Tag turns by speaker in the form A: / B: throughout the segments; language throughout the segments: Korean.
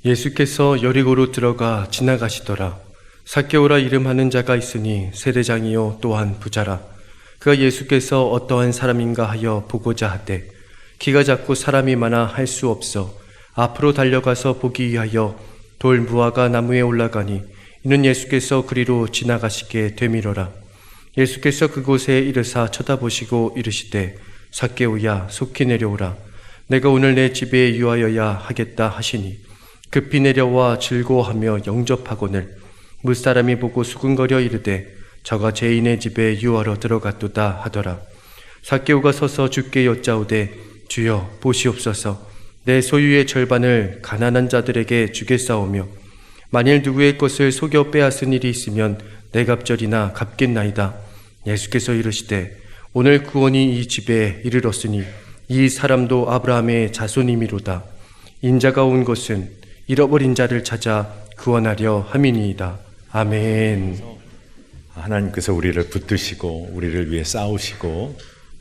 A: 예수께서 여리고로 들어가 지나가시더라. 삭개오라 이름하는 자가 있으니 세대장이요 또한 부자라. 그가 예수께서 어떠한 사람인가 하여 보고자 하되 키가 작고 사람이 많아 할 수 없어 앞으로 달려가서 보기 위하여 돌 무화과 나무에 올라가니 이는 예수께서 그리로 지나가시게 되밀어라. 예수께서 그곳에 이르사 쳐다보시고 이르시되 삭개오야 속히 내려오라. 내가 오늘 내 집에 유하여야 하겠다 하시니 급히 내려와 즐거워하며 영접하거늘 무사람이 보고 수군거려 이르되 저가 죄인의 집에 유하러 들어갔도다 하더라. 삭개오가 서서 주께 여짜오되 주여 보시옵소서. 내 소유의 절반을 가난한 자들에게 주겠사오며 만일 누구의 것을 속여 빼앗은 일이 있으면 내 갑절이나 갚겠나이다. 예수께서 이르시되 오늘 구원이 이 집에 이르렀으니 이 사람도 아브라함의 자손이미로다. 인자가 온 것은 잃어버린 자를 찾아 구원하려 함이니이다. 아멘.
B: 하나님께서 우리를 붙드시고 우리를 위해 싸우시고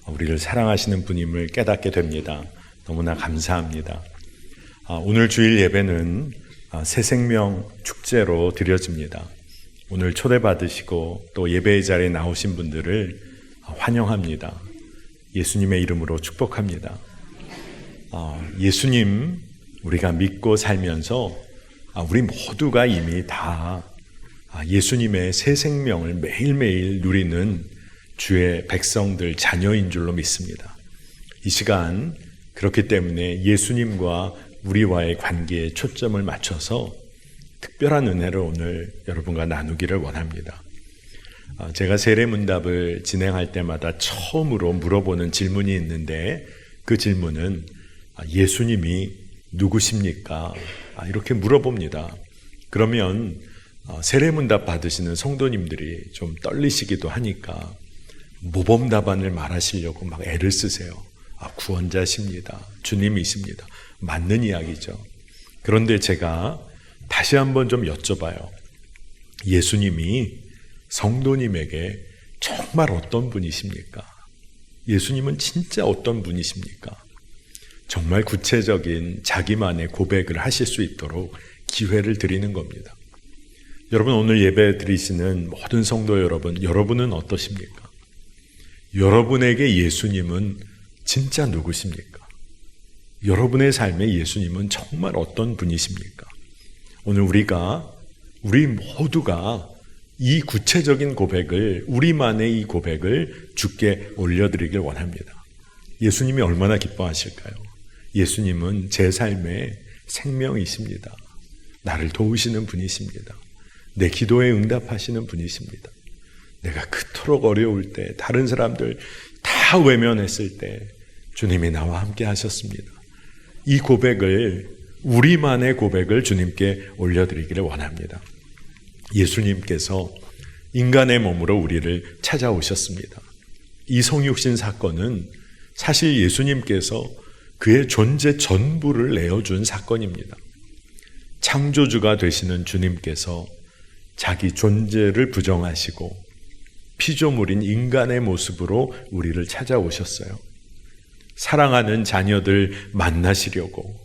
B: 우리를 사랑하시는 분임을 깨닫게 됩니다. 너무나 감사합니다. 오늘 주일 예배는 새 생명 축제로 드려집니다. 오늘 초대받으시고 또 예배의 자리에 나오신 분들을 환영합니다. 예수님의 이름으로 축복합니다. 예수님 우리가 믿고 살면서 우리 모두가 이미 다 예수님의 새 생명을 매일매일 누리는 주의 백성들 자녀인 줄로 믿습니다. 이 시간 그렇기 때문에 예수님과 우리와의 관계에 초점을 맞춰서 특별한 은혜를 오늘 여러분과 나누기를 원합니다. 제가 세례문답을 진행할 때마다 처음으로 물어보는 질문이 있는데 그 질문은 예수님이 누구십니까? 이렇게 물어봅니다. 그러면 세례문답 받으시는 성도님들이 좀 떨리시기도 하니까 모범 답안을 말하시려고 막 애를 쓰세요. 구원자십니다. 주님이십니다. 맞는 이야기죠. 그런데 제가 다시 한번 좀 여쭤봐요. 예수님이 성도님에게 정말 어떤 분이십니까? 예수님은 진짜 어떤 분이십니까? 정말 구체적인 자기만의 고백을 하실 수 있도록 기회를 드리는 겁니다. 여러분 오늘 예배 드리시는 모든 성도 여러분, 여러분은 어떠십니까? 여러분에게 예수님은 진짜 누구십니까? 여러분의 삶에 예수님은 정말 어떤 분이십니까? 오늘 우리 모두가 이 구체적인 고백을, 우리만의 이 고백을 주께 올려드리길 원합니다. 예수님이 얼마나 기뻐하실까요? 예수님은 제 삶의 생명이십니다. 나를 도우시는 분이십니다. 내 기도에 응답하시는 분이십니다. 내가 그토록 어려울 때, 다른 사람들 다 외면했을 때 주님이 나와 함께 하셨습니다. 이 고백을, 우리만의 고백을 주님께 올려드리기를 원합니다. 예수님께서 인간의 몸으로 우리를 찾아오셨습니다. 이 성육신 사건은 사실 예수님께서 그의 존재 전부를 내어준 사건입니다. 창조주가 되시는 주님께서 자기 존재를 부정하시고 피조물인 인간의 모습으로 우리를 찾아오셨어요. 사랑하는 자녀들 만나시려고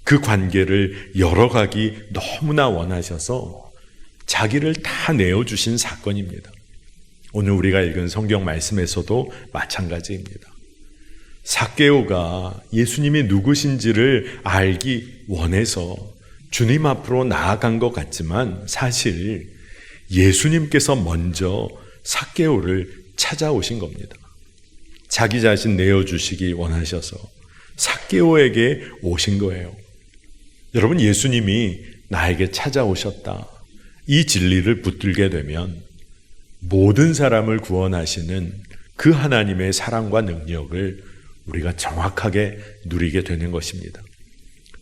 B: 그 관계를 열어가기 너무나 원하셔서 자기를 다 내어주신 사건입니다. 오늘 우리가 읽은 성경 말씀에서도 마찬가지입니다. 삭개오가 예수님이 누구신지를 알기 원해서 주님 앞으로 나아간 것 같지만 사실 예수님께서 먼저 삭개오를 찾아오신 겁니다. 자기 자신 내어주시기 원하셔서 삭개오에게 오신 거예요. 여러분, 예수님이 나에게 찾아오셨다, 이 진리를 붙들게 되면 모든 사람을 구원하시는 그 하나님의 사랑과 능력을 우리가 정확하게 누리게 되는 것입니다.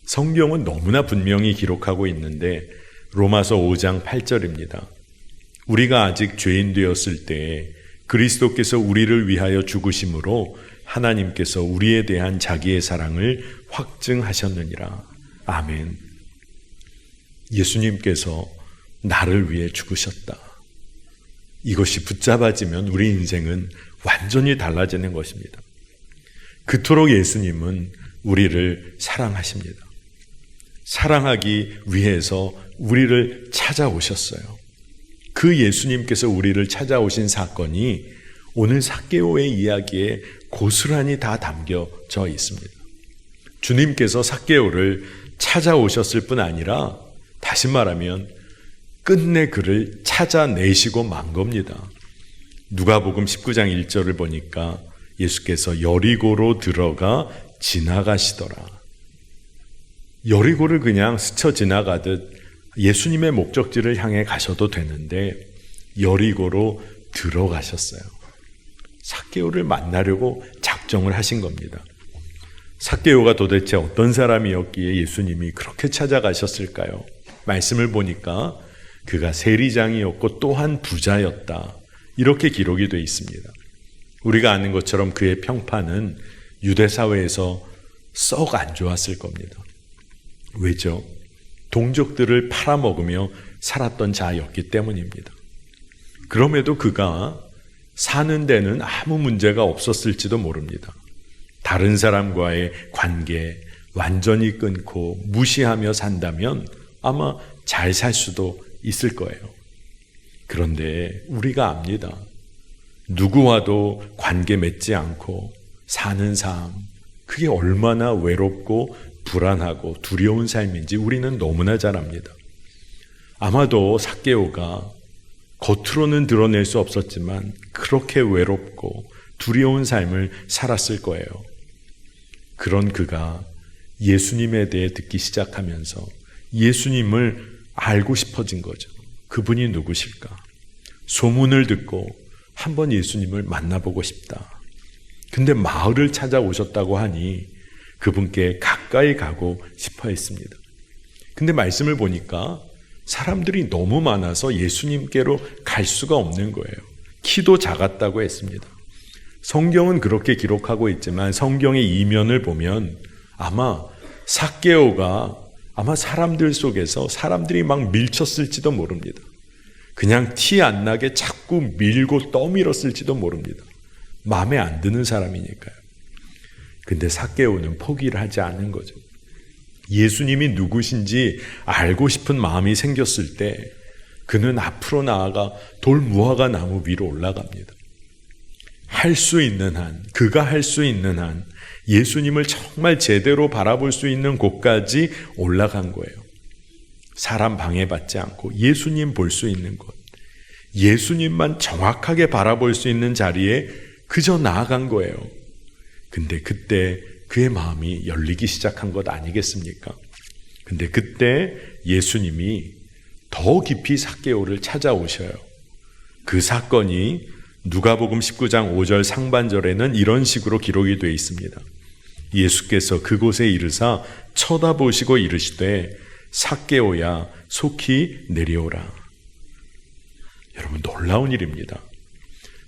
B: 성경은 너무나 분명히 기록하고 있는데 로마서 5장 8절입니다. 우리가 아직 죄인 되었을 때에 그리스도께서 우리를 위하여 죽으심으로 하나님께서 우리에 대한 자기의 사랑을 확증하셨느니라. 아멘. 예수님께서 나를 위해 죽으셨다. 이것이 붙잡아지면 우리 인생은 완전히 달라지는 것입니다. 그토록 예수님은 우리를 사랑하십니다. 사랑하기 위해서 우리를 찾아오셨어요. 그 예수님께서 우리를 찾아오신 사건이 오늘 삭개오의 이야기에 고스란히 다 담겨져 있습니다. 주님께서 삭개오를 찾아오셨을 뿐 아니라 다시 말하면 끝내 그를 찾아내시고 만 겁니다. 누가복음 19장 1절을 보니까 예수께서 여리고로 들어가 지나가시더라. 여리고를 그냥 스쳐 지나가듯 예수님의 목적지를 향해 가셔도 되는데 여리고로 들어가셨어요. 삭개오를 만나려고 작정을 하신 겁니다. 삭개오가 도대체 어떤 사람이었기에 예수님이 그렇게 찾아가셨을까요? 말씀을 보니까 그가 세리장이었고 또한 부자였다. 이렇게 기록이 되어 있습니다. 우리가 아는 것처럼 그의 평판은 유대 사회에서 썩 안 좋았을 겁니다. 왜죠? 동족들을 팔아먹으며 살았던 자였기 때문입니다. 그럼에도 그가 사는 데는 아무 문제가 없었을지도 모릅니다. 다른 사람과의 관계 완전히 끊고 무시하며 산다면 아마 잘 살 수도 있을 거예요. 그런데 우리가 압니다. 누구와도 관계 맺지 않고 사는 삶, 그게 얼마나 외롭고 불안하고 두려운 삶인지 우리는 너무나 잘 압니다. 아마도 삭개오가 겉으로는 드러낼 수 없었지만 그렇게 외롭고 두려운 삶을 살았을 거예요. 그런 그가 예수님에 대해 듣기 시작하면서 예수님을 알고 싶어진 거죠. 그분이 누구실까? 소문을 듣고 한번 예수님을 만나보고 싶다. 근데 마을을 찾아오셨다고 하니 그분께 가까이 가고 싶어 했습니다. 근데 말씀을 보니까 사람들이 너무 많아서 예수님께로 갈 수가 없는 거예요. 키도 작았다고 했습니다. 성경은 그렇게 기록하고 있지만 성경의 이면을 보면 아마 삭개오가 아마 사람들 속에서 사람들이 막 밀쳤을지도 모릅니다. 그냥 티 안 나게 자꾸 밀고 떠밀었을지도 모릅니다. 마음에 안 드는 사람이니까요. 근데 삭개오는 포기를 하지 않은 거죠. 예수님이 누구신지 알고 싶은 마음이 생겼을 때 그는 앞으로 나아가 돌무화과 나무 위로 올라갑니다. 할 수 있는 한, 그가 할 수 있는 한 예수님을 정말 제대로 바라볼 수 있는 곳까지 올라간 거예요. 사람 방해받지 않고 예수님 볼 수 있는 곳, 예수님만 정확하게 바라볼 수 있는 자리에 그저 나아간 거예요. 근데 그때 그의 마음이 열리기 시작한 것 아니겠습니까? 근데 그때 예수님이 더 깊이 삭개오를 찾아오셔요. 그 사건이 누가복음 19장 5절 상반절에는 이런 식으로 기록이 되어 있습니다. 예수께서 그곳에 이르사 쳐다보시고 이르시되 삭개오야 속히 내려오라. 여러분 놀라운 일입니다.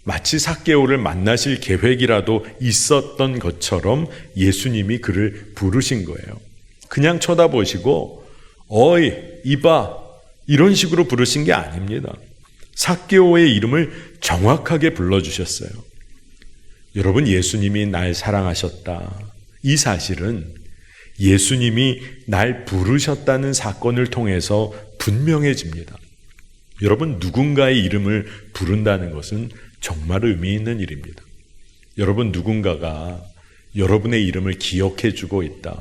B: 마치 삭개오를 만나실 계획이라도 있었던 것처럼 예수님이 그를 부르신 거예요. 그냥 쳐다보시고 어이 이봐 이런 식으로 부르신 게 아닙니다. 삭개오의 이름을 정확하게 불러주셨어요. 여러분 예수님이 날 사랑하셨다. 이 사실은 예수님이 날 부르셨다는 사건을 통해서 분명해집니다. 여러분 누군가의 이름을 부른다는 것은 정말 의미 있는 일입니다. 여러분 누군가가 여러분의 이름을 기억해 주고 있다.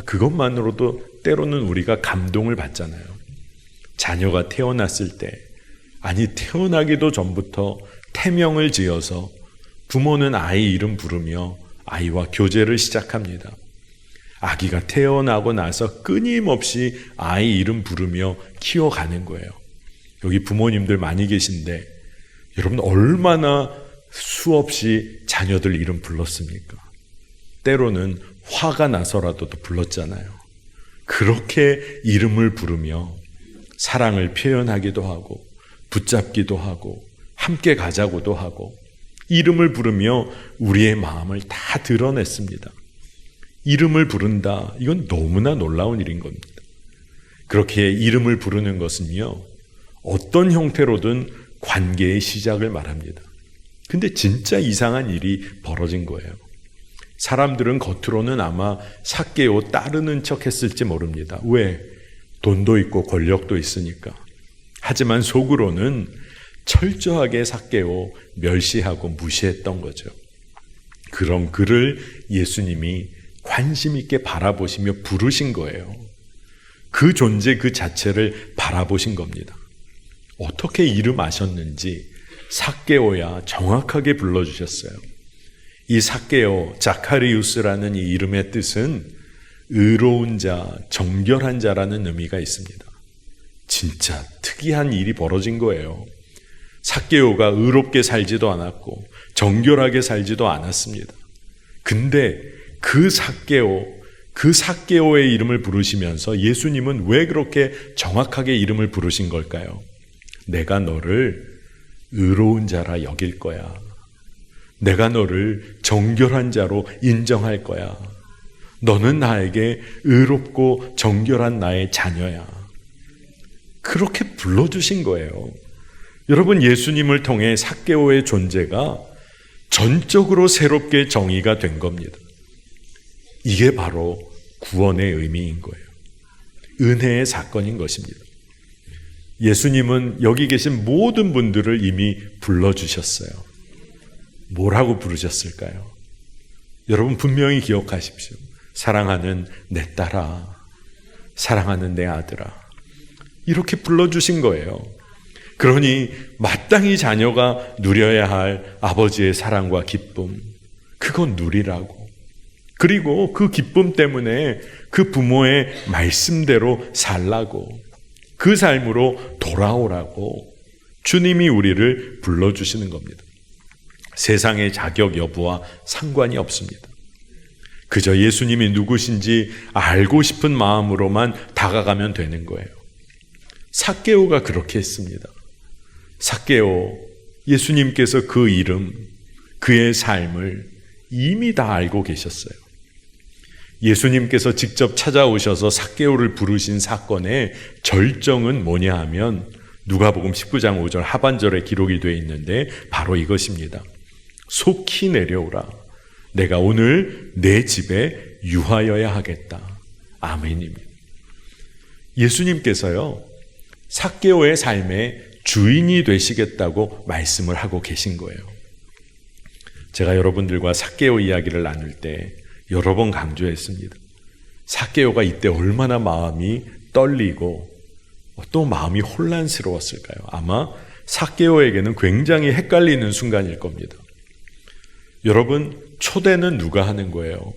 B: 그것만으로도 때로는 우리가 감동을 받잖아요. 자녀가 태어났을 때 아니 태어나기도 전부터 태명을 지어서 부모는 아이 이름 부르며 아이와 교제를 시작합니다. 아기가 태어나고 나서 끊임없이 아이 이름 부르며 키워가는 거예요. 여기 부모님들 많이 계신데 여러분 얼마나 수없이 자녀들 이름 불렀습니까? 때로는 화가 나서라도 불렀잖아요. 그렇게 이름을 부르며 사랑을 표현하기도 하고 붙잡기도 하고 함께 가자고도 하고 이름을 부르며 우리의 마음을 다 드러냈습니다. 이름을 부른다. 이건 너무나 놀라운 일인 겁니다. 그렇게 이름을 부르는 것은요. 어떤 형태로든 관계의 시작을 말합니다. 근데 진짜 이상한 일이 벌어진 거예요. 사람들은 겉으로는 아마 삭개오 따르는 척 했을지 모릅니다. 왜? 돈도 있고 권력도 있으니까. 하지만 속으로는 철저하게 삭개오 멸시하고 무시했던 거죠. 그럼 그를 예수님이 관심 있게 바라보시며 부르신 거예요. 그 존재 그 자체를 바라보신 겁니다. 어떻게 이름하셨는지 삭개오야 정확하게 불러주셨어요. 이 삭개오, 자카리우스라는 이 이름의 뜻은 의로운 자, 정결한 자라는 의미가 있습니다. 진짜 특이한 일이 벌어진 거예요. 삭개오가 의롭게 살지도 않았고 정결하게 살지도 않았습니다. 근데 그 삭개오의 이름을 부르시면서 예수님은 왜 그렇게 정확하게 이름을 부르신 걸까요? 내가 너를 의로운 자라 여길 거야. 내가 너를 정결한 자로 인정할 거야. 너는 나에게 의롭고 정결한 나의 자녀야. 그렇게 불러주신 거예요. 여러분, 예수님을 통해 삭개오의 존재가 전적으로 새롭게 정의가 된 겁니다. 이게 바로 구원의 의미인 거예요. 은혜의 사건인 것입니다. 예수님은 여기 계신 모든 분들을 이미 불러주셨어요. 뭐라고 부르셨을까요? 여러분 분명히 기억하십시오. 사랑하는 내 딸아, 사랑하는 내 아들아, 이렇게 불러주신 거예요. 그러니 마땅히 자녀가 누려야 할 아버지의 사랑과 기쁨, 그건 누리라고. 그리고 그 기쁨 때문에 그 부모의 말씀대로 살라고, 그 삶으로 돌아오라고 주님이 우리를 불러주시는 겁니다. 세상의 자격 여부와 상관이 없습니다. 그저 예수님이 누구신지 알고 싶은 마음으로만 다가가면 되는 거예요. 삭개오가 그렇게 했습니다. 삭개오, 예수님께서 그 이름, 그의 삶을 이미 다 알고 계셨어요. 예수님께서 직접 찾아오셔서 삭개오를 부르신 사건의 절정은 뭐냐 하면 누가복음 19장 5절 하반절에 기록이 되어 있는데 바로 이것입니다. 속히 내려오라. 내가 오늘 내 집에 유하여야 하겠다. 아멘입니다. 예수님께서요, 삭개오의 삶의 주인이 되시겠다고 말씀을 하고 계신 거예요. 제가 여러분들과 삭개오 이야기를 나눌 때 여러 번 강조했습니다. 삭개오가 이때 얼마나 마음이 떨리고 또 마음이 혼란스러웠을까요? 아마 삭개오에게는 굉장히 헷갈리는 순간일 겁니다. 여러분, 초대는 누가 하는 거예요?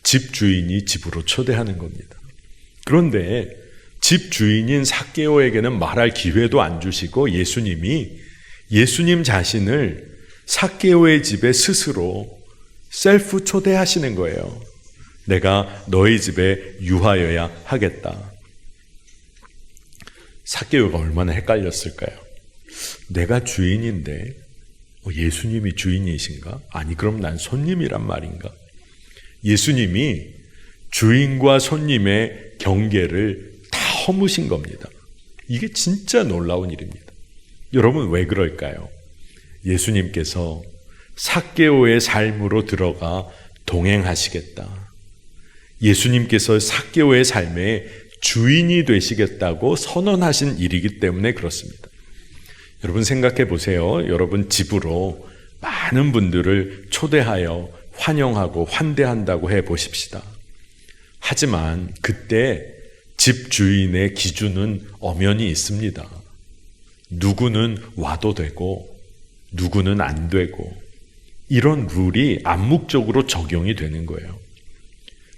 B: 집 주인이 집으로 초대하는 겁니다. 그런데 집 주인인 삭개오에게는 말할 기회도 안 주시고 예수님 자신을 삭개오의 집에 스스로 셀프 초대하시는 거예요. 내가 너희 집에 유하여야 하겠다. 삭개오가 얼마나 헷갈렸을까요? 내가 주인인데 예수님이 주인이신가? 아니, 그럼 난 손님이란 말인가? 예수님이 주인과 손님의 경계를 다 허무신 겁니다. 이게 진짜 놀라운 일입니다. 여러분, 왜 그럴까요? 예수님께서 삭개오의 삶으로 들어가 동행하시겠다. 예수님께서 삭개오의 삶에 주인이 되시겠다고 선언하신 일이기 때문에 그렇습니다. 여러분 생각해 보세요. 여러분 집으로 많은 분들을 초대하여 환영하고 환대한다고 해 보십시다. 하지만 그때 집 주인의 기준은 엄연히 있습니다. 누구는 와도 되고 누구는 안 되고, 이런 룰이 암묵적으로 적용이 되는 거예요.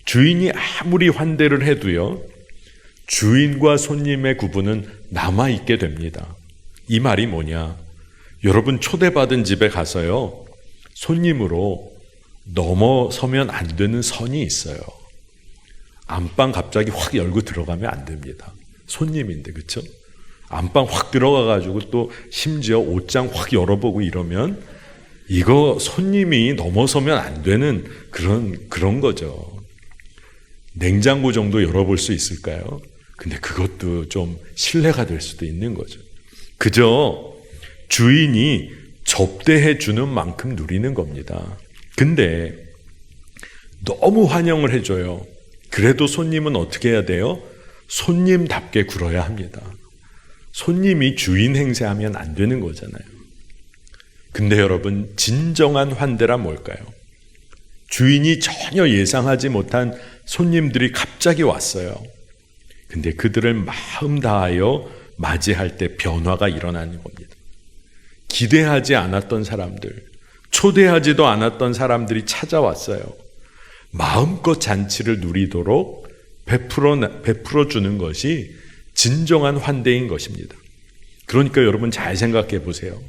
B: 주인이 아무리 환대를 해도요, 주인과 손님의 구분은 남아있게 됩니다. 이 말이 뭐냐? 여러분 초대받은 집에 가서요, 손님으로 넘어서면 안 되는 선이 있어요. 안방 갑자기 확 열고 들어가면 안 됩니다. 손님인데, 그렇죠? 안방 확 들어가가지고 또 심지어 옷장 확 열어보고 이러면 이거 손님이 넘어서면 안 되는 그런 거죠. 냉장고 정도 열어볼 수 있을까요? 근데 그것도 좀 신뢰가 될 수도 있는 거죠. 그저 주인이 접대해 주는 만큼 누리는 겁니다. 근데 너무 환영을 해줘요. 그래도 손님은 어떻게 해야 돼요? 손님답게 굴어야 합니다. 손님이 주인 행세하면 안 되는 거잖아요. 근데 여러분, 진정한 환대란 뭘까요? 주인이 전혀 예상하지 못한 손님들이 갑자기 왔어요. 근데 그들을 마음 다하여 맞이할 때 변화가 일어나는 겁니다. 기대하지 않았던 사람들, 초대하지도 않았던 사람들이 찾아왔어요. 마음껏 잔치를 누리도록 베풀어 주는 것이 진정한 환대인 것입니다. 그러니까 여러분 잘 생각해 보세요.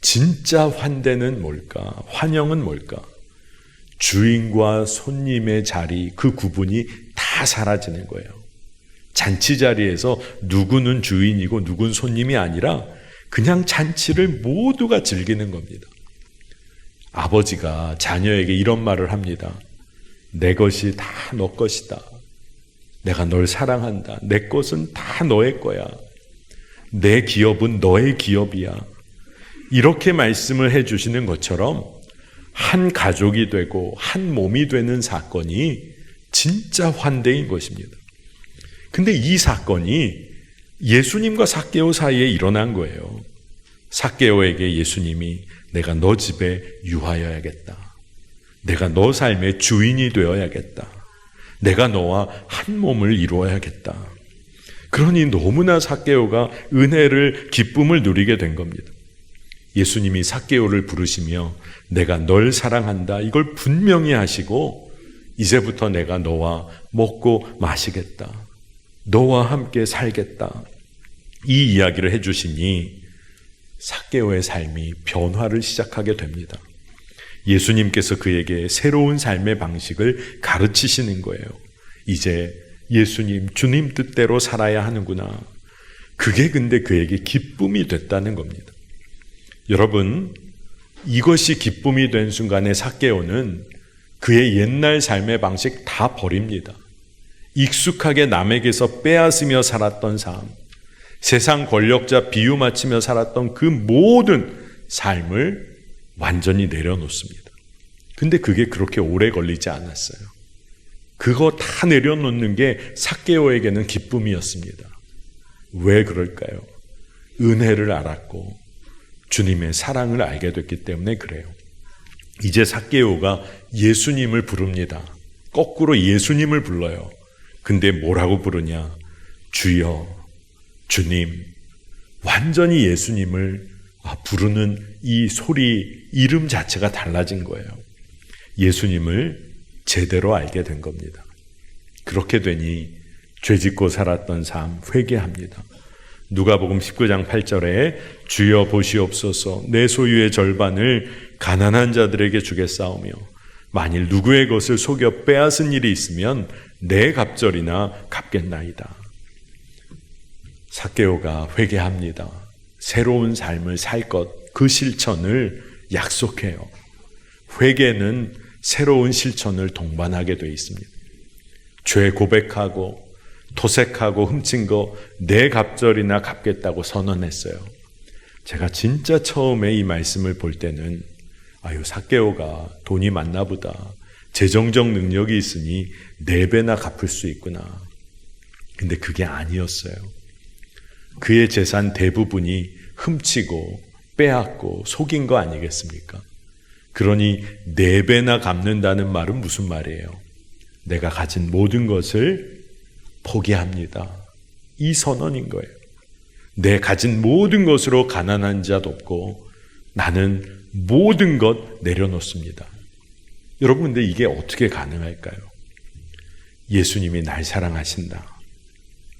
B: 진짜 환대는 뭘까? 환영은 뭘까? 주인과 손님의 자리, 그 구분이 다 사라지는 거예요. 잔치 자리에서 누구는 주인이고 누구는 손님이 아니라 그냥 잔치를 모두가 즐기는 겁니다. 아버지가 자녀에게 이런 말을 합니다. 내 것이 다 너 것이다. 내가 널 사랑한다. 내 것은 다 너의 거야. 내 기업은 너의 기업이야. 이렇게 말씀을 해주시는 것처럼 한 가족이 되고 한 몸이 되는 사건이 진짜 환대인 것입니다. 근데 이 사건이 예수님과 삭개오 사이에 일어난 거예요. 삭개오에게 예수님이 내가 너 집에 유하여야겠다. 내가 너 삶의 주인이 되어야겠다. 내가 너와 한 몸을 이루어야겠다. 그러니 너무나 삭개오가 은혜를, 기쁨을 누리게 된 겁니다. 예수님이 삭개오를 부르시며 내가 널 사랑한다, 이걸 분명히 하시고 이제부터 내가 너와 먹고 마시겠다. 너와 함께 살겠다. 이 이야기를 해주시니 삭개오의 삶이 변화를 시작하게 됩니다. 예수님께서 그에게 새로운 삶의 방식을 가르치시는 거예요. 이제 예수님, 주님 뜻대로 살아야 하는구나. 그게 근데 그에게 기쁨이 됐다는 겁니다. 여러분, 이것이 기쁨이 된 순간에 삭개오는 그의 옛날 삶의 방식 다 버립니다. 익숙하게 남에게서 빼앗으며 살았던 삶, 세상 권력자 비유 맞추며 살았던 그 모든 삶을 완전히 내려놓습니다. 근데 그게 그렇게 오래 걸리지 않았어요. 그거 다 내려놓는 게 삭개오에게는 기쁨이었습니다. 왜 그럴까요? 은혜를 알았고 주님의 사랑을 알게 됐기 때문에 그래요. 이제 삭개오가 예수님을 부릅니다. 거꾸로 예수님을 불러요. 근데 뭐라고 부르냐? 주여, 주님. 완전히 예수님을 부르는 이 소리, 이름 자체가 달라진 거예요. 예수님을 제대로 알게 된 겁니다. 그렇게 되니 죄짓고 살았던 삶 회개합니다. 누가복음 19장 8절에 주여 보시옵소서, 내 소유의 절반을 가난한 자들에게 주겠사오며 만일 누구의 것을 속여 빼앗은 일이 있으면 내 갑절이나 갚겠나이다. 삭개오가 회개합니다. 새로운 삶을 살 것, 그 실천을 약속해요. 회개는 새로운 실천을 동반하게 되어 있습니다. 죄 고백하고 토색하고 훔친 거 내 갑절이나 갚겠다고 선언했어요. 제가 진짜 처음에 이 말씀을 볼 때는 삭개오가 돈이 많나 보다. 재정적 능력이 있으니 4배나 갚을 수 있구나. 근데 그게 아니었어요. 그의 재산 대부분이 훔치고 빼앗고 속인 거 아니겠습니까? 그러니 4배나 갚는다는 말은 무슨 말이에요? 내가 가진 모든 것을 포기합니다. 이 선언인 거예요. 내 가진 모든 것으로 가난한 자 돕고 나는 모든 것 내려놓습니다. 여러분, 근데 이게 어떻게 가능할까요? 예수님이 날 사랑하신다.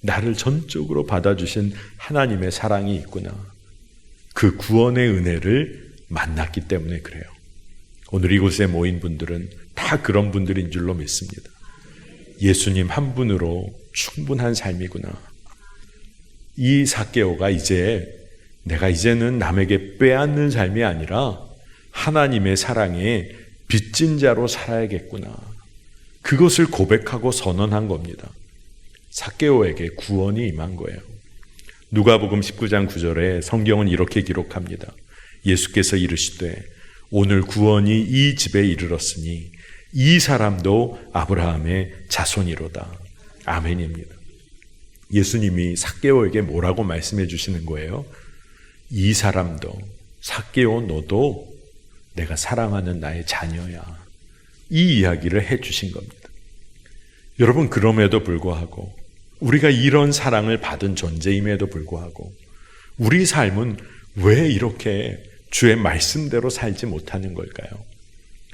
B: 나를 전적으로 받아주신 하나님의 사랑이 있구나. 그 구원의 은혜를 만났기 때문에 그래요. 오늘 이곳에 모인 분들은 다 그런 분들인 줄로 믿습니다. 예수님 한 분으로 충분한 삶이구나. 이 삭개오가 내가 이제는 남에게 빼앗는 삶이 아니라 하나님의 사랑에 빚진 자로 살아야겠구나. 그것을 고백하고 선언한 겁니다. 삭개오에게 구원이 임한 거예요. 누가복음 19장 9절에 성경은 이렇게 기록합니다. 예수께서 이르시되 오늘 구원이 이 집에 이르렀으니 이 사람도 아브라함의 자손이로다. 아멘입니다. 예수님이 삭개오에게 뭐라고 말씀해 주시는 거예요? 이 사람도, 삭개오 너도 내가 사랑하는 나의 자녀야. 이 이야기를 해 주신 겁니다. 여러분, 그럼에도 불구하고 우리가 이런 사랑을 받은 존재임에도 불구하고 우리 삶은 왜 이렇게 주의 말씀대로 살지 못하는 걸까요?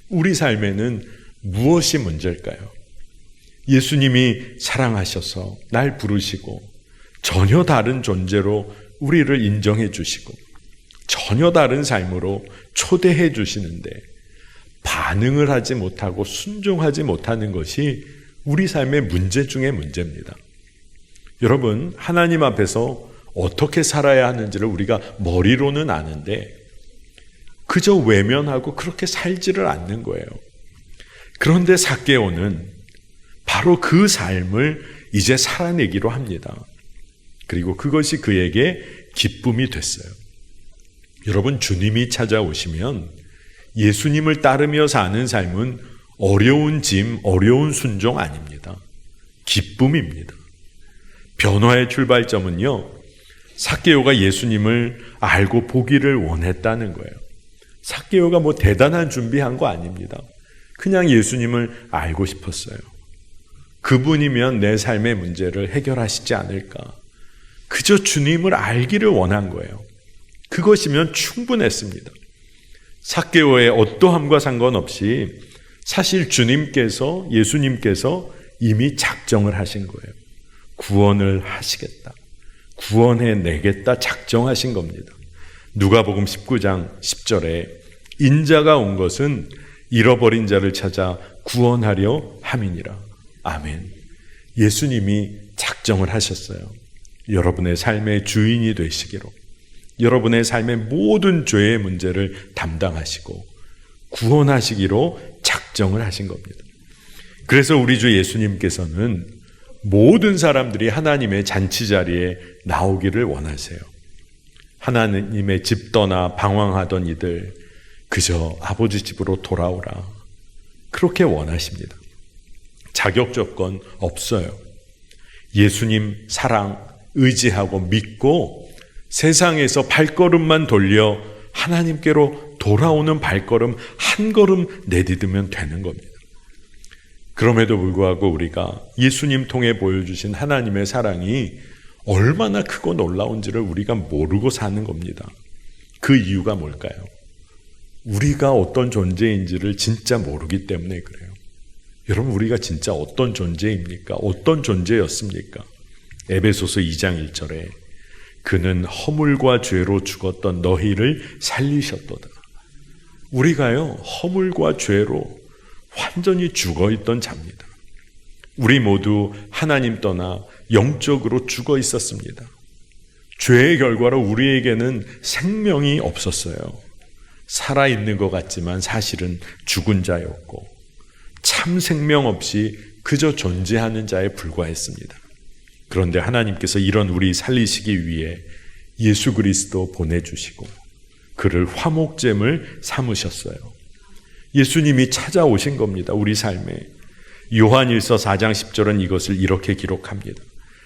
B: 우리 삶에는 무엇이 문제일까요? 예수님이 사랑하셔서 날 부르시고 전혀 다른 존재로 우리를 인정해 주시고 전혀 다른 삶으로 초대해 주시는데 반응을 하지 못하고 순종하지 못하는 것이 우리 삶의 문제 중에 문제입니다. 여러분, 하나님 앞에서 어떻게 살아야 하는지를 우리가 머리로는 아는데 그저 외면하고 그렇게 살지를 않는 거예요. 그런데 삭개오는 바로 그 삶을 이제 살아내기로 합니다. 그리고 그것이 그에게 기쁨이 됐어요. 여러분, 주님이 찾아오시면 예수님을 따르며 사는 삶은 어려운 짐, 어려운 순종 아닙니다. 기쁨입니다. 변화의 출발점은요, 삭개오가 예수님을 알고 보기를 원했다는 거예요. 삭개오가 뭐 대단한 준비한 거 아닙니다. 그냥 예수님을 알고 싶었어요. 그분이면 내 삶의 문제를 해결하시지 않을까. 그저 주님을 알기를 원한 거예요. 그것이면 충분했습니다. 삭개오의 어떠함과 상관없이 사실 주님께서, 예수님께서 이미 작정을 하신 거예요. 구원을 하시겠다. 구원해내겠다 작정하신 겁니다. 누가복음 19장 10절에 인자가 온 것은 잃어버린 자를 찾아 구원하려 함이니라. 아멘. 예수님이 작정을 하셨어요. 여러분의 삶의 주인이 되시기로, 여러분의 삶의 모든 죄의 문제를 담당하시고 구원하시기로 작정을 하신 겁니다. 그래서 우리 주 예수님께서는 모든 사람들이 하나님의 잔치 자리에 나오기를 원하세요. 하나님의 집 떠나 방황하던 이들 그저 아버지 집으로 돌아오라. 그렇게 원하십니다. 자격 조건 없어요. 예수님 사랑 의지하고 믿고 세상에서 발걸음만 돌려 하나님께로 돌아오는 발걸음 한 걸음 내디디면 되는 겁니다. 그럼에도 불구하고 우리가 예수님 통해 보여주신 하나님의 사랑이 얼마나 크고 놀라운지를 우리가 모르고 사는 겁니다. 그 이유가 뭘까요? 우리가 어떤 존재인지를 진짜 모르기 때문에 그래요. 여러분, 우리가 진짜 어떤 존재입니까? 어떤 존재였습니까? 에베소서 2장 1절에 그는 허물과 죄로 죽었던 너희를 살리셨도다. 우리가요, 허물과 죄로 완전히 죽어있던 자입니다. 우리 모두 하나님 떠나 영적으로 죽어 있었습니다. 죄의 결과로 우리에게는 생명이 없었어요. 살아있는 것 같지만 사실은 죽은 자였고 참 생명 없이 그저 존재하는 자에 불과했습니다. 그런데 하나님께서 이런 우리 살리시기 위해 예수 그리스도 보내주시고 그를 화목제물 삼으셨어요. 예수님이 찾아오신 겁니다. 우리 삶에. 요한일서 4장 10절은 이것을 이렇게 기록합니다.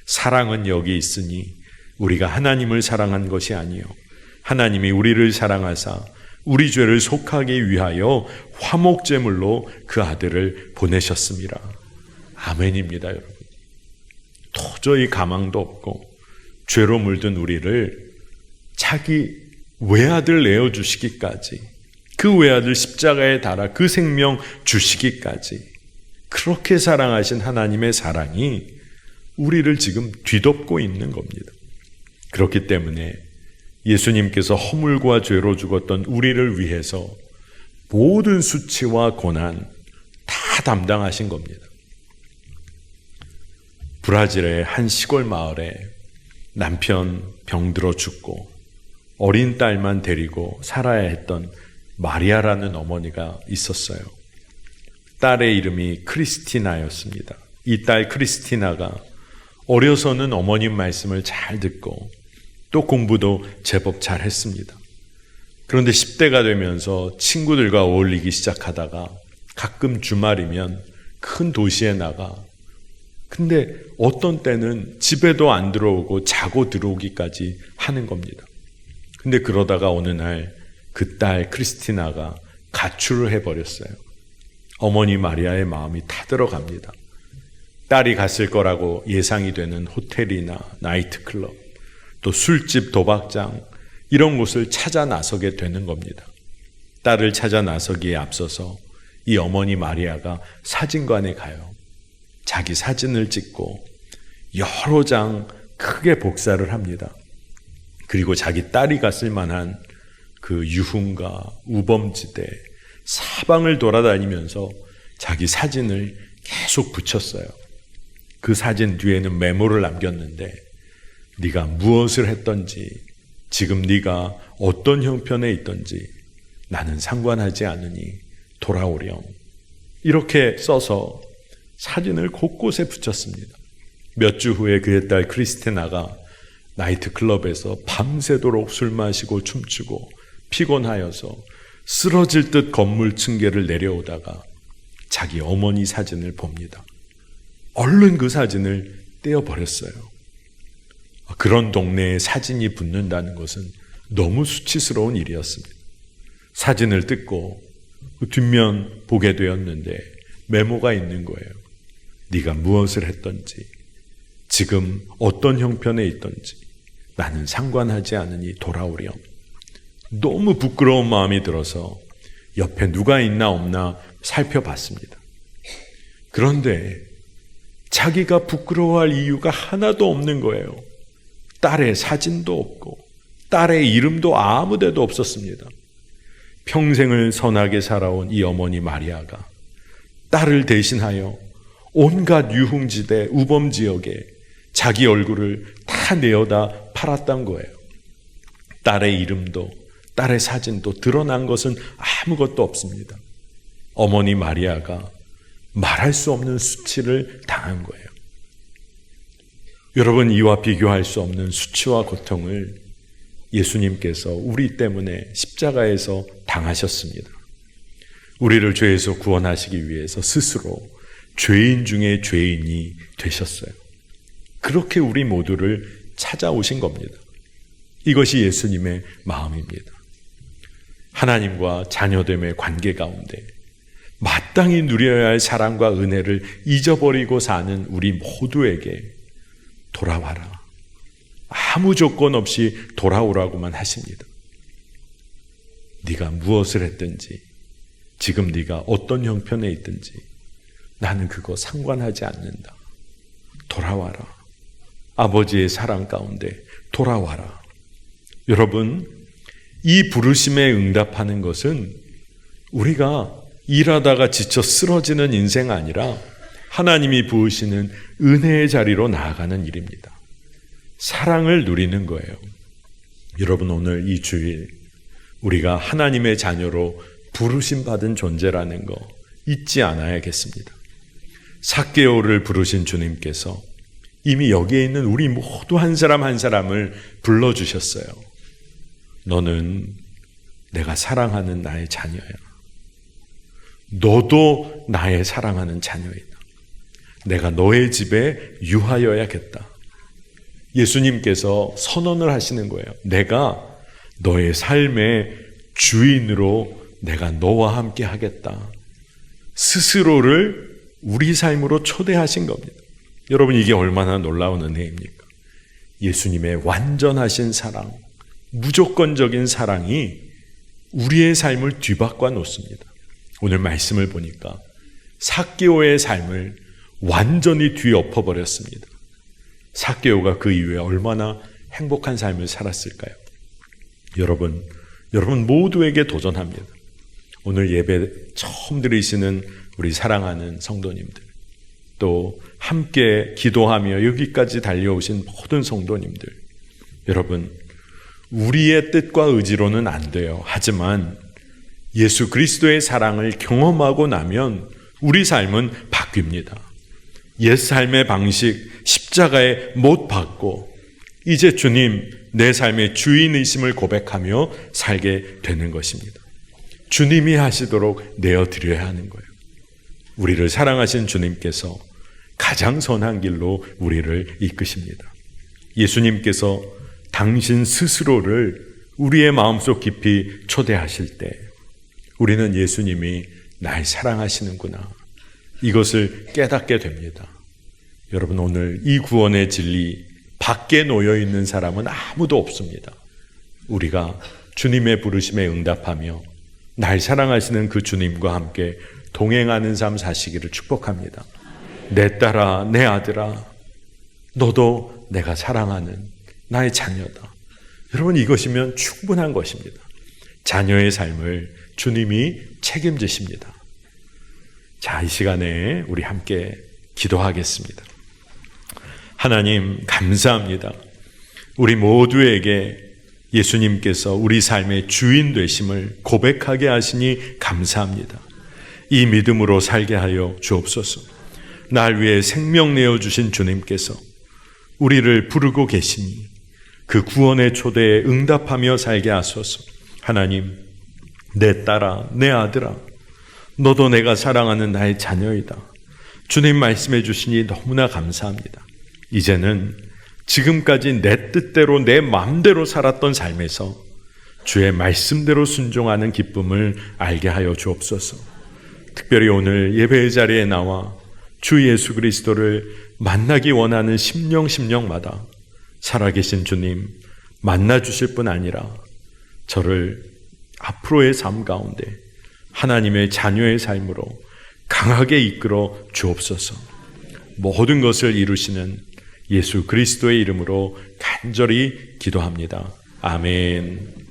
B: 사랑은 여기 있으니 우리가 하나님을 사랑한 것이 아니요 하나님이 우리를 사랑하사 우리 죄를 속하기 위하여 화목제물로 그 아들을 보내셨습니다. 아멘입니다, 여러분. 도저히 가망도 없고 죄로 물든 우리를 자기 외아들 내어주시기까지, 그 외아들 십자가에 달아 그 생명 주시기까지 그렇게 사랑하신 하나님의 사랑이 우리를 지금 뒤덮고 있는 겁니다. 그렇기 때문에 예수님께서 허물과 죄로 죽었던 우리를 위해서 모든 수치와 고난 다 담당하신 겁니다. 브라질의 한 시골 마을에 남편 병들어 죽고 어린 딸만 데리고 살아야 했던 마리아라는 어머니가 있었어요. 딸의 이름이 크리스티나였습니다. 이 딸 크리스티나가 어려서는 어머님 말씀을 잘 듣고 또 공부도 제법 잘 했습니다. 그런데 10대가 되면서 친구들과 어울리기 시작하다가 가끔 주말이면 큰 도시에 나가. 근데 어떤 때는 집에도 안 들어오고 자고 들어오기까지 하는 겁니다. 근데 그러다가 어느 날 그 딸 크리스티나가 가출을 해버렸어요. 어머니 마리아의 마음이 타들어갑니다. 딸이 갔을 거라고 예상이 되는 호텔이나 나이트클럽, 또 술집, 도박장 이런 곳을 찾아 나서게 되는 겁니다. 딸을 찾아 나서기에 앞서서 이 어머니 마리아가 사진관에 가요. 자기 사진을 찍고 여러 장 크게 복사를 합니다. 그리고 자기 딸이 갔을 만한 그 유흥가, 우범지대, 사방을 돌아다니면서 자기 사진을 계속 붙였어요. 그 사진 뒤에는 메모를 남겼는데 네가 무엇을 했던지, 지금 네가 어떤 형편에 있던지 나는 상관하지 않으니 돌아오렴. 이렇게 써서 사진을 곳곳에 붙였습니다. 몇 주 후에 그의 딸 크리스티나가 나이트클럽에서 밤새도록 술 마시고 춤추고 피곤하여서 쓰러질 듯 건물 층계를 내려오다가 자기 어머니 사진을 봅니다. 얼른 그 사진을 떼어버렸어요. 그런 동네에 사진이 붙는다는 것은 너무 수치스러운 일이었습니다. 사진을 뜯고 그 뒷면 보게 되었는데 메모가 있는 거예요. 네가 무엇을 했던지, 지금 어떤 형편에 있던지 나는 상관하지 않으니 돌아오렴. 너무 부끄러운 마음이 들어서 옆에 누가 있나 없나 살펴봤습니다. 그런데 자기가 부끄러워할 이유가 하나도 없는 거예요. 딸의 사진도 없고 딸의 이름도 아무 데도 없었습니다. 평생을 선하게 살아온 이 어머니 마리아가 딸을 대신하여 온갖 유흥지대, 우범지역에 자기 얼굴을 다 내어다 팔았던 거예요. 딸의 이름도 딸의 사진도 드러난 것은 아무것도 없습니다. 어머니 마리아가 말할 수 없는 수치를 당한 거예요. 여러분, 이와 비교할 수 없는 수치와 고통을 예수님께서 우리 때문에 십자가에서 당하셨습니다. 우리를 죄에서 구원하시기 위해서 스스로 죄인 중에 죄인이 되셨어요. 그렇게 우리 모두를 찾아오신 겁니다. 이것이 예수님의 마음입니다. 하나님과 자녀됨의 관계 가운데 마땅히 누려야 할 사랑과 은혜를 잊어버리고 사는 우리 모두에게 돌아와라. 아무 조건 없이 돌아오라고만 하십니다. 네가 무엇을 했든지, 지금 네가 어떤 형편에 있든지 나는 그거 상관하지 않는다. 돌아와라. 아버지의 사랑 가운데 돌아와라. 여러분, 이 부르심에 응답하는 것은 우리가 일하다가 지쳐 쓰러지는 인생 아니라 하나님이 부으시는 은혜의 자리로 나아가는 일입니다. 사랑을 누리는 거예요. 여러분, 오늘 이 주일 우리가 하나님의 자녀로 부르심 받은 존재라는 거 잊지 않아야겠습니다. 삭개오를 부르신 주님께서 이미 여기에 있는 우리 모두 한 사람 한 사람을 불러주셨어요. 너는 내가 사랑하는 나의 자녀야. 너도 나의 사랑하는 자녀이다. 내가 너의 집에 유하여야겠다. 예수님께서 선언을 하시는 거예요. 내가 너의 삶의 주인으로 내가 너와 함께 하겠다. 스스로를 우리 삶으로 초대하신 겁니다. 여러분, 이게 얼마나 놀라운 은혜입니까? 예수님의 완전하신 사랑, 무조건적인 사랑이 우리의 삶을 뒤바꿔 놓습니다. 오늘 말씀을 보니까 삭개오의 삶을 완전히 뒤엎어버렸습니다. 삭개오가 그 이후에 얼마나 행복한 삶을 살았을까요? 여러분 모두에게 도전합니다. 오늘 예배 처음 들으시는 우리 사랑하는 성도님들, 또 함께 기도하며 여기까지 달려오신 모든 성도님들, 여러분, 우리의 뜻과 의지로는 안 돼요. 하지만 예수 그리스도의 사랑을 경험하고 나면 우리 삶은 바뀝니다. 옛 삶의 방식, 십자가에 못 박고 이제 주님, 내 삶의 주인이심을 고백하며 살게 되는 것입니다. 주님이 하시도록 내어드려야 하는 거예요. 우리를 사랑하신 주님께서 가장 선한 길로 우리를 이끄십니다. 예수님께서 당신 스스로를 우리의 마음속 깊이 초대하실 때 우리는 예수님이 날 사랑하시는구나, 이것을 깨닫게 됩니다. 여러분, 오늘 이 구원의 진리 밖에 놓여 있는 사람은 아무도 없습니다. 우리가 주님의 부르심에 응답하며 날 사랑하시는 그 주님과 함께 동행하는 삶 사시기를 축복합니다. 내 딸아, 내 아들아, 너도 내가 사랑하는 나의 자녀다. 여러분, 이것이면 충분한 것입니다. 자녀의 삶을 주님이 책임지십니다. 자, 이 시간에 우리 함께 기도하겠습니다. 하나님, 감사합니다. 우리 모두에게 예수님께서 우리 삶의 주인 되심을 고백하게 하시니 감사합니다. 이 믿음으로 살게 하여 주옵소서. 날 위해 생명 내어주신 주님께서 우리를 부르고 계시니 그 구원의 초대에 응답하며 살게 하소서. 하나님, 내 딸아, 내 아들아, 너도 내가 사랑하는 나의 자녀이다. 주님 말씀해 주시니 너무나 감사합니다. 이제는 지금까지 내 뜻대로 내 마음대로 살았던 삶에서 주의 말씀대로 순종하는 기쁨을 알게 하여 주옵소서. 특별히 오늘 예배의 자리에 나와 주 예수 그리스도를 만나기 원하는 심령마다 살아계신 주님 만나 주실 뿐 아니라 저를 앞으로의 삶 가운데 하나님의 자녀의 삶으로 강하게 이끌어 주옵소서. 모든 것을 이루시는 예수 그리스도의 이름으로 간절히 기도합니다. 아멘.